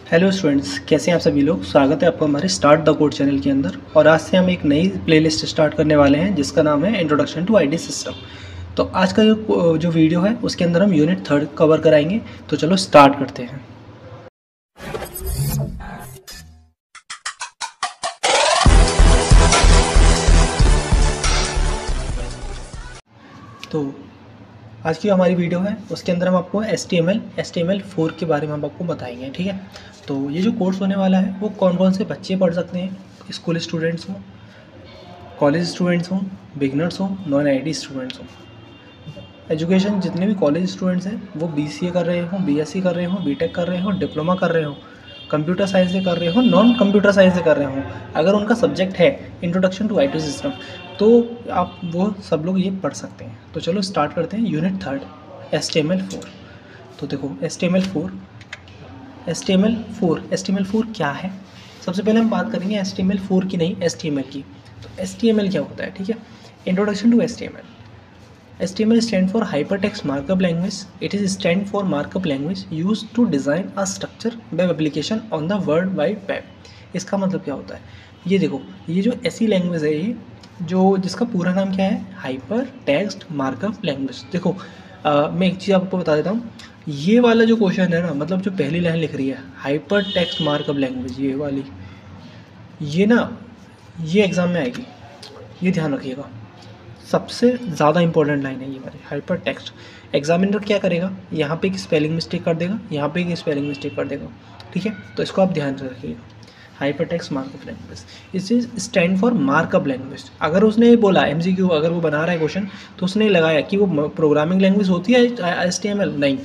Hello students, कैसे हैं आप सभी लोग। स्वागत है आपका हमारे स्टार्ट द कोड चैनल के अंदर। और आज से हम एक नई प्लेलिस्ट स्टार्ट करने वाले हैं जिसका नाम है इंट्रोडक्शन टू आईटी सिस्टम। तो आज का जो वीडियो है उसके अंदर हम यूनिट 3 कवर कराएंगे। तो चलो स्टार्ट करते हैं। तो आज की हमारी वीडियो है उसके अंदर हम आपको HTML4 के बारे में हम आपको बताएंगे, ठीक है। तो ये जो कोर्स होने वाला है वो कौन कौन से बच्चे पढ़ सकते हैं, स्कूल स्टूडेंट्स हों, कॉलेज स्टूडेंट्स हों, बिगनर्स हों, नॉन आईटी स्टूडेंट्स हों। एजुकेशन जितने भी कॉलेज स्टूडेंट्स हैं वो BCA कर रहे हों, BSc कर रहे हों, BTech कर रहे हों, डिप्लोमा कर रहे हों, कंप्यूटर साइंस से कर रहे हो, नॉन कंप्यूटर साइंस से कर रहे हो, अगर उनका सब्जेक्ट है इंट्रोडक्शन टू आईटी सिस्टम तो आप वो सब लोग ये पढ़ सकते हैं। तो चलो स्टार्ट करते हैं यूनिट 3 HTML4। तो देखो HTML4 क्या है। सबसे पहले हम बात करेंगे HTML4 की, नहीं HTML की। तो HTML क्या होता है, ठीक है। Introduction to HTML stand for Hypertext Markup Language. It is stand for markup language used to design a structure web application on the World Wide Web. इसका मतलब क्या होता है, ये देखो, ये जो ऐसी लैंग्वेज है, ये जो जिसका पूरा नाम क्या है, हाइपर टेक्स्ट मार्कअप लैंग्वेज। देखो मैं एक चीज़ आपको बता देता हूँ, ये वाला जो क्वेश्चन है ना, मतलब जो पहली लाइन लिख रही है हाइपर टेक्स्ट मार्कअप लैंग्वेज, ये वाली, ये ना, ये एग्ज़ाम में आएगी, ये ध्यान रखिएगा। सबसे ज़्यादा इंपॉर्टेंट लाइन है ये वाली हाइपर टेक्स्ट। एग्जामिनर क्या करेगा, यहाँ पे एक स्पेलिंग मिस्टेक कर देगा, यहाँ पे एक स्पेलिंग मिस्टेक कर देगा, ठीक है। तो इसको आप ध्यान रखिएगा, हाइपर टेक्स्ट मार्कअप लैंग्वेज, इस is stand for markup language. अगर उसने बोला MCQ, अगर वो बना रहा है क्वेश्चन तो उसने लगाया कि वो प्रोग्रामिंग लैंग्वेज होती है HTML, नहीं,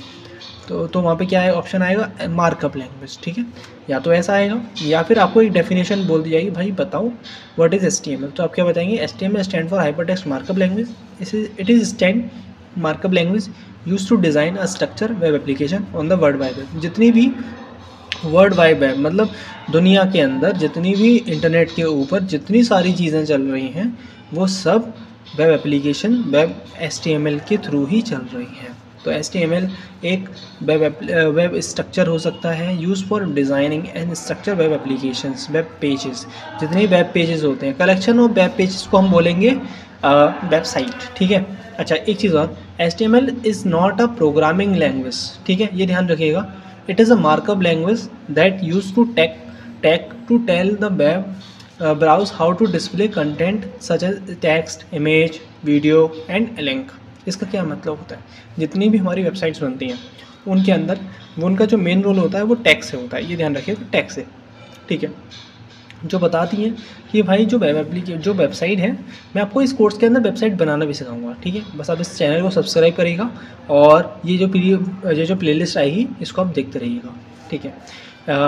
तो वहाँ पे क्या है, ऑप्शन आएगा मार्कअप लैंग्वेज, ठीक है। या तो ऐसा आएगा या फिर आपको एक डेफिनेशन बोल दी जाएगी, भाई बताओ व्हाट इज़ HTML। तो आप क्या बताएंगे, HTML stand for hypertext markup language. It is stand markup language use to design a structure web application on the world wide web. जितनी भी वर्ल्ड वाइड वेब, मतलब दुनिया के अंदर जितनी भी इंटरनेट के ऊपर जितनी सारी चीज़ें चल रही हैं वो सब वेब एप्लीकेशन वेब HTML के थ्रू ही चल रही हैं। तो HTML एक वेब स्ट्रक्चर हो सकता है use for designing and structure web applications, web pages. जितने वेब पेजेस होते हैं, कलेक्शन ऑफ वेब पेजेस को हम बोलेंगे वेबसाइट, ठीक है। अच्छा एक चीज़ और, HTML is not a programming language, ठीक है, ये ध्यान रखिएगा। It is a markup language that used to tell the web browse how to display content such as text, image, video and link. इसका क्या मतलब होता है, जितनी भी हमारी वेबसाइट्स बनती हैं उनके अंदर वो उनका जो मेन रोल होता है वो टेक्स्ट से होता है, ये ध्यान रखिएगा, टेक्स्ट से, ठीक है। जो बताती हैं कि भाई जो जो वेबसाइट है, मैं आपको इस कोर्स के अंदर वेबसाइट बनाना भी सिखाऊंगा, ठीक है। बस आप इस चैनल को सब्सक्राइब करिएगा और ये जो प्लेलिस्ट आएगी इसको आप देखते रहिएगा, ठीक है।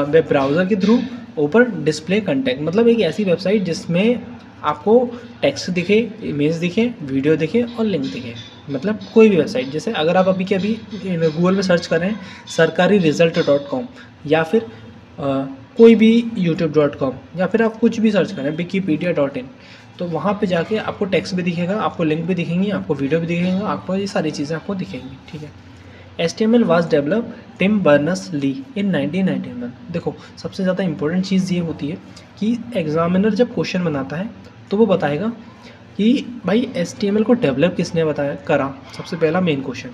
वेब ब्राउज़र के थ्रू ऊपर डिस्प्ले कंटेंट, मतलब एक ऐसी वेबसाइट जिसमें आपको टेक्स्ट दिखे, इमेज दिखे, वीडियो दिखे और लिंक दिखे। मतलब कोई भी वेबसाइट, जैसे अगर आप अभी के अभी गूगल पे सर्च कर रहे हैं sarkariresult.com या फिर कोई भी youtube.com या फिर आप कुछ भी सर्च करें wikipedia.in, तो वहाँ पे जाके आपको टेक्स्ट भी दिखेगा, आपको लिंक भी दिखेंगी, आपको वीडियो भी दिखेगा, आपको ये सारी चीज़ें आपको दिखेंगी, ठीक है। HTML was develop Tim Berners-Lee in 1991। देखो सबसे ज़्यादा इंपॉर्टेंट चीज़ ये होती है कि एग्जामिनर जब क्वेश्चन बनाता है तो वो बताएगा कि भाई HTML को डेवलप किसने करा। सबसे पहला main question,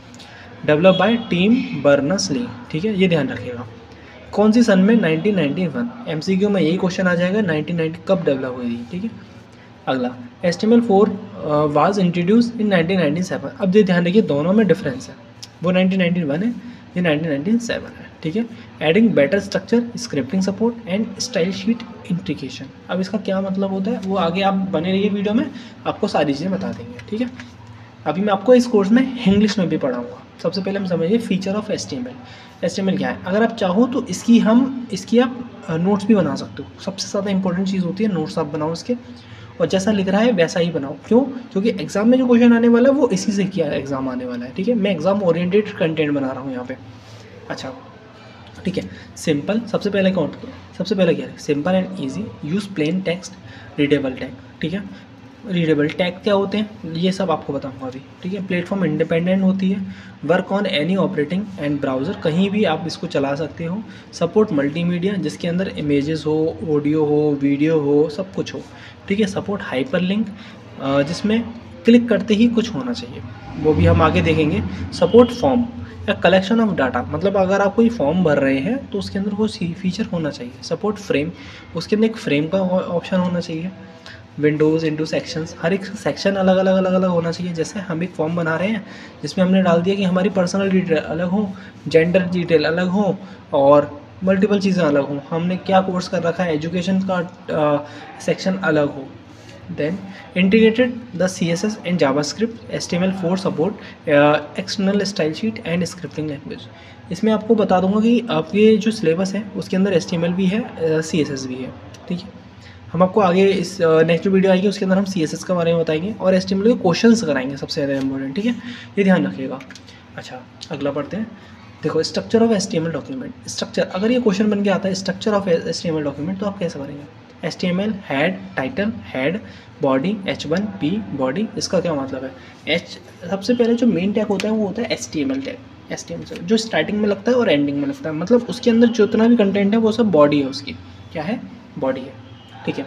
develop by Tim Berners-Lee, ठीक है, ये ध्यान रखिएगा। कौन सी सन में, 1991। MCQ में यही क्वेश्चन आ जाएगा, 1990 कब डेवलप हुई थी, ठीक है। अगला, HTML4 वाज इंट्रोड्यूस इन 1997। अब ये ध्यान रखिए दोनों में डिफरेंस है, वो 1991 है, ये 1997 है, ठीक है। Adding better structure, scripting support and style sheet integration. अब इसका क्या मतलब होता है वो आगे आप बने रहिए वीडियो में, आपको सारी चीज़ें बता देंगे, ठीक है। अभी मैं आपको इस कोर्स में इंग्लिश में भी पढ़ाऊँगा। सबसे पहले हम समझिए फीचर ऑफ HTML क्या है। अगर आप चाहो तो इसकी आप नोट्स भी बना सकते हो। सबसे ज़्यादा इंपॉर्टेंट चीज़ होती है नोट्स आप बनाओ इसके, और जैसा लिख रहा है वैसा ही बनाओ। क्यों? क्योंकि एग्जाम में जो क्वेश्चन आने वाला है वो इसी से किया एग्जाम आने वाला है, ठीक है। मैं एग्जाम ओरिएंटेड कंटेंट बना रहा हूँ यहाँ पे। अच्छा ठीक है, सिंपल, सबसे पहले क्या है, simple and easy, use plain text, readable tag, ठीक है। रीडेबल टैग क्या होते हैं ये सब आपको बताऊंगा अभी, ठीक है। प्लेटफॉर्म इंडिपेंडेंट होती है, work on any operating and browser, कहीं भी आप इसको चला सकते हो। सपोर्ट मल्टीमीडिया, जिसके अंदर इमेजेस हो, ऑडियो हो, वीडियो हो, सब कुछ हो, ठीक है। सपोर्ट हाइपरलिंक, जिसमें क्लिक करते ही कुछ होना चाहिए, वो भी हम आगे देखेंगे। सपोर्ट फॉर्म या कलेक्शन ऑफ डाटा, मतलब अगर आप कोई फॉर्म भर रहे हैं तो उसके अंदर वो फीचर होना चाहिए। सपोर्ट फ्रेम, उसके अंदर एक फ्रेम का ऑप्शन होना चाहिए। विंडोज़ इंटू सेक्शंस, हर एक सेक्शन अलग अलग अलग अलग होना चाहिए। जैसे हम एक फॉर्म बना रहे हैं जिसमें हमने डाल दिया कि हमारी पर्सनल डिटेल अलग हो, जेंडर डिटेल अलग हो और मल्टीपल चीज़ें अलग हों, हमने क्या कोर्स कर रखा है, एजुकेशन का सेक्शन अलग हो। Then integrated the CSS and JavaScript, HTML4 support external style sheet and scripting language. इसमें आपको बता दूंगा कि आपके जो सिलेबस है उसके अंदर HTML भी है, CSS भी है, ठीक है। हम आपको आगे इस नेक्स्ट वीडियो आएगी उसके अंदर हम CSS के बारे में बताएंगे और HTML के क्वेश्चंस कराएंगे, सबसे ज़्यादा इंपॉर्टेंट, ठीक है, ये ध्यान रखिएगा। अच्छा, अगला पढ़ते हैं। देखो, structure of HTML document. Structure, अगर ये क्वेश्चन बन के आता है स्ट्रक्चर ऑफ HTML डॉक्यूमेंट, तो आप कैसे करेंगे? HTML head, title, head, body, H1P body. इसका क्या मतलब है? सबसे पहले जो मेन टैग होता है वो होता है HTML टैग। HTML जो स्टार्टिंग में लगता है और एंडिंग में लगता है, मतलब उसके अंदर जितना भी कंटेंट है वो सब बॉडी है उसकी। क्या है? बॉडी है, ठीक है।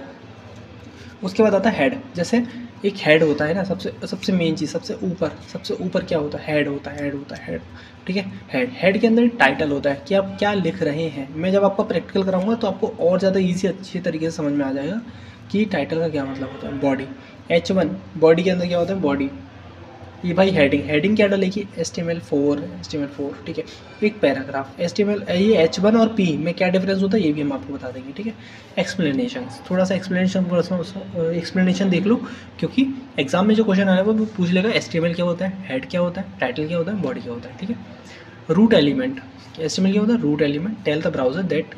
उसके बाद आता है हेड। जैसे एक हेड होता है ना, सबसे मेन चीज़, सबसे ऊपर क्या होता है? हेड होता है हेड, ठीक है। हेड के अंदर टाइटल होता है कि आप क्या लिख रहे हैं। मैं जब आपको प्रैक्टिकल कराऊंगा तो आपको और ज़्यादा ईजी अच्छी तरीके से समझ में आ जाएगा कि टाइटल का क्या मतलब होता है। बॉडी, H1, बॉडी के अंदर क्या होता है? बॉडी। ये भाई हेडिंग क्या डालेगी? HTML4, ठीक है। एक पैराग्राफ HTML, ये H1 और P में क्या डिफरेंस होता है ये भी हम आपको बता देंगे, ठीक है। एक्सप्लेनेशन, थोड़ा सा एक्सप्लेनेशन देख लो, क्योंकि एग्जाम में जो क्वेश्चन आया है वो पूछ लेगा HTML क्या होता है, हेड क्या होता है, टाइटल क्या होता है, बॉडी क्या होता है, ठीक है। रूट एलिमेंट, HTML क्या होता है? Root element. Tell the browser that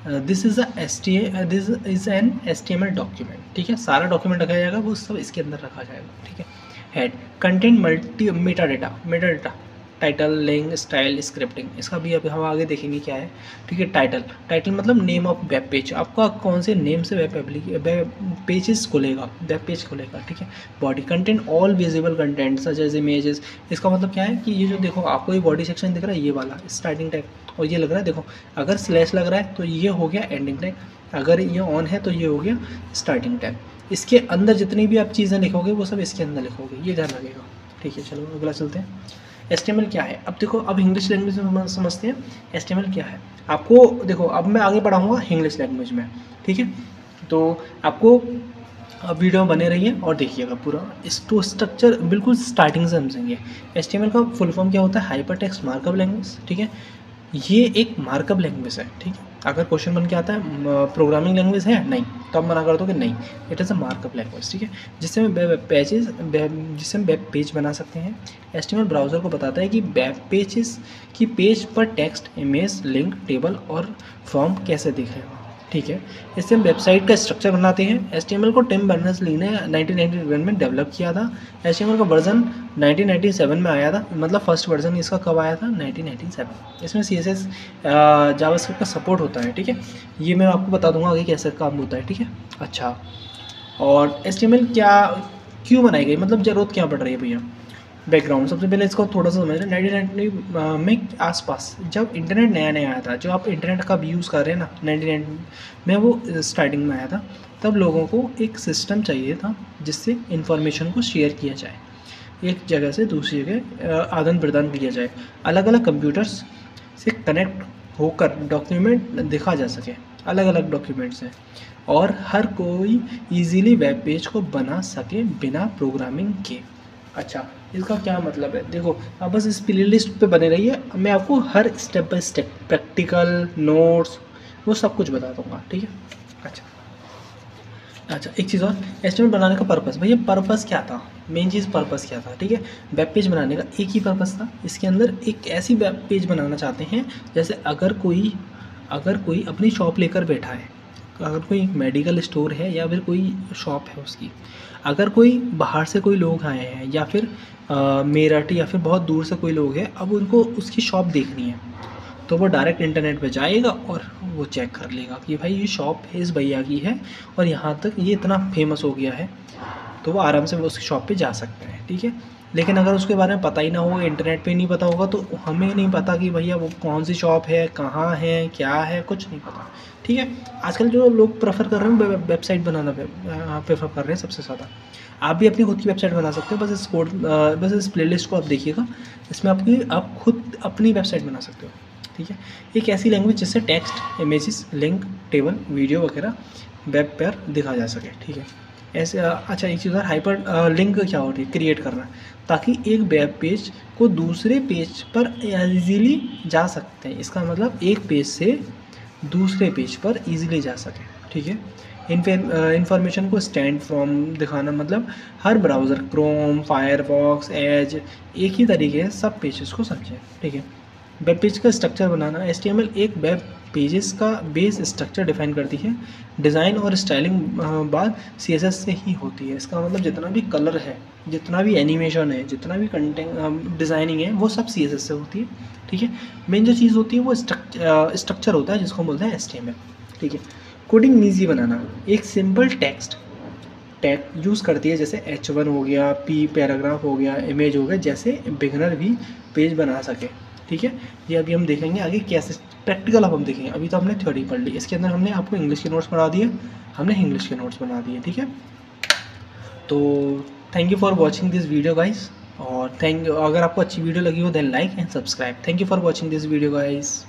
this is an HTML document, ठीक है। सारा डॉक्यूमेंट रखा जाएगा, वो सब इसके अंदर रखा जाएगा, ठीक है। Head, content Meta data, title, link, style, scripting, इसका भी अब हम आगे देखेंगे क्या है, ठीक है। टाइटल मतलब नेम ऑफ वेब पेज, आपका कौन से नेम से वेब पेजेस खुलेगा, वेब पेज खुलेगा, ठीक है। Body, content all visible content such as images, इसका मतलब क्या है कि ये जो देखो आपको ये बॉडी सेक्शन दिख रहा है, ये वाला स्टार्टिंग टैग, और ये लग रहा है, देखो अगर स्लैश लग रहा है तो ये हो गया एंडिंग टैग, अगर ये ऑन है तो ये हो गया स्टार्टिंग टैग। इसके अंदर जितनी भी आप चीज़ें लिखोगे वो सब इसके अंदर लिखोगे, ये ध्यान रखिएगा, ठीक है। चलो अगला चलते हैं। HTML क्या है? अब देखो, अब इंग्लिश लैंग्वेज में समझते हैं HTML क्या है। आपको देखो, अब मैं आगे बढ़ाऊँगा इंग्लिश लैंग्वेज में, ठीक है। तो आपको अब वीडियो में बने रहिए और देखिएगा पूरा, इसको स्ट्रक्चर बिल्कुल स्टार्टिंग से समझेंगे। HTML का फुल फॉर्म क्या होता है? हाइपर टेक्स्ट मार्कअप लैंग्वेज, ठीक है। ये एक मार्कअप लैंग्वेज है, ठीक है। अगर क्वेश्चन बन के आता है प्रोग्रामिंग लैंग्वेज है, नहीं, तो आप मना कर दो कि नहीं, it is a markup language, ठीक है। जिससे हम वेब पेज बना सकते हैं। HTML ब्राउज़र को बताता है कि वेब पेजेस की पेज पर टेक्स्ट, इमेज, लिंक, टेबल और फॉर्म कैसे दिखेगा, ठीक है। इससे हम वेबसाइट का स्ट्रक्चर बनाते हैं। HTML को टिम बर्नर्स-ली ने 1991 में डेवलप किया था। HTML का वर्जन 1997 में आया था, मतलब फर्स्ट वर्जन इसका कब आया था? 1997। इसमें CSS जावास्क्रिप्ट का सपोर्ट होता है, ठीक है। ये मैं आपको बता दूंगा आगे कैसे काम होता है, ठीक है। अच्छा, और HTML क्या क्यों बनाई गई, मतलब ज़रूरत क्या पड़ रही है भैया? बैकग्राउंड, सबसे पहले इसको थोड़ा सा समझ लें। 1990 में आसपास जब इंटरनेट नया नया आया था, जो आप इंटरनेट का भी यूज़ कर रहे हैं ना, 1990 में वो स्टार्टिंग में आया था, तब लोगों को एक सिस्टम चाहिए था जिससे इंफॉर्मेशन को शेयर किया जाए, एक जगह से दूसरी जगह आदान प्रदान किया जाए, अलग अलग कंप्यूटर्स से कनेक्ट होकर डॉक्यूमेंट देखा जा सके, अलग अलग डॉक्यूमेंट्स हैं, और हर कोई इजीली वेब पेज को बना सके बिना प्रोग्रामिंग के। अच्छा, इसका क्या मतलब है? देखो, आप बस इस प्ले लिस्ट पर बने रहिए, मैं आपको हर step by step practical notes वो सब कुछ बता दूँगा, ठीक है। अच्छा, एक चीज़ और, HTML बनाने का पर्पस, भैया पर्पस क्या था, मेन चीज़ पर्पस क्या था, ठीक है। वेब पेज बनाने का एक ही पर्पस था, इसके अंदर एक ऐसी वेब पेज बनाना चाहते हैं जैसे अगर कोई अपनी शॉप लेकर बैठा है, अगर कोई मेडिकल स्टोर है या फिर कोई शॉप है उसकी, अगर कोई बाहर से कोई लोग आए हैं या फिर मेरठ या फिर बहुत दूर से कोई लोग हैं, अब उनको उसकी शॉप देखनी है, तो वो डायरेक्ट इंटरनेट पे जाएगा और वो चेक कर लेगा कि भाई ये शॉप इस भैया की है और यहाँ तक ये इतना फेमस हो गया है, तो वो आराम से वो उसकी शॉप पे जा सकते हैं, ठीक है। लेकिन अगर उसके बारे में पता ही ना हो, इंटरनेट पे नहीं पता होगा, तो हमें नहीं पता कि भैया वो कौन सी शॉप है, कहाँ है, क्या है, कुछ नहीं पता, ठीक है। आजकल जो लोग प्रेफर कर रहे हैं वेबसाइट बनाना प्रेफर कर रहे हैं सबसे ज़्यादा। आप भी अपनी खुद की वेबसाइट बना सकते हो, बस इस प्लेलिस्ट को आप देखिएगा, इसमें आप खुद अपनी वेबसाइट बना सकते हो, ठीक है। एक ऐसी लैंग्वेज जिससे text, images, link, table, video वगैरह वेब पर दिखा जा सके, ठीक है। ऐसे अच्छा एक चीज़ और, हाइपर लिंक क्या होती है, क्रिएट करना, ताकि एक वेब पेज को दूसरे पेज पर इजीली जा सकते हैं। इसका मतलब एक पेज से दूसरे पेज पर इजीली जा सके, ठीक है। इंफॉर्मेशन को स्टैंड फ्रॉम दिखाना, मतलब हर ब्राउज़र, क्रोम, फायरफॉक्स, एज, एक ही तरीके से सब पेजेस को समझें, ठीक है। वेब पेज का स्ट्रक्चर बनाना, HTML एक वेब पेजेस का बेस स्ट्रक्चर डिफाइन करती है। डिज़ाइन और स्टाइलिंग बाद CSS से ही होती है। इसका मतलब जितना भी कलर है, जितना भी एनिमेशन है, जितना भी कंटेंट डिज़ाइनिंग है, वो सब CSS से होती है, ठीक है। मेन जो चीज़ होती है वो स्ट्रक्चर होता है, जिसको बोलते हैं HTML, ठीक है। कोडिंग ईजी बनाना, एक सिंपल टेक्स्ट टैग यूज़ करती है, जैसे H1 हो गया, P पैराग्राफ हो गया, इमेज हो गया, जैसे बिगनर भी पेज बना सके, ठीक है। ये अभी हम देखेंगे आगे कैसे प्रैक्टिकल, अब हम देखेंगे। अभी तो हमने थ्योरी पढ़ ली, इसके अंदर हमने आपको इंग्लिश के नोट्स पढ़ा दिए, हमने इंग्लिश के नोट्स बना दिए, ठीक है। तो thank you for watching this video guys, और अगर आपको अच्छी वीडियो लगी हो then like and subscribe. Thank you for watching this video guys.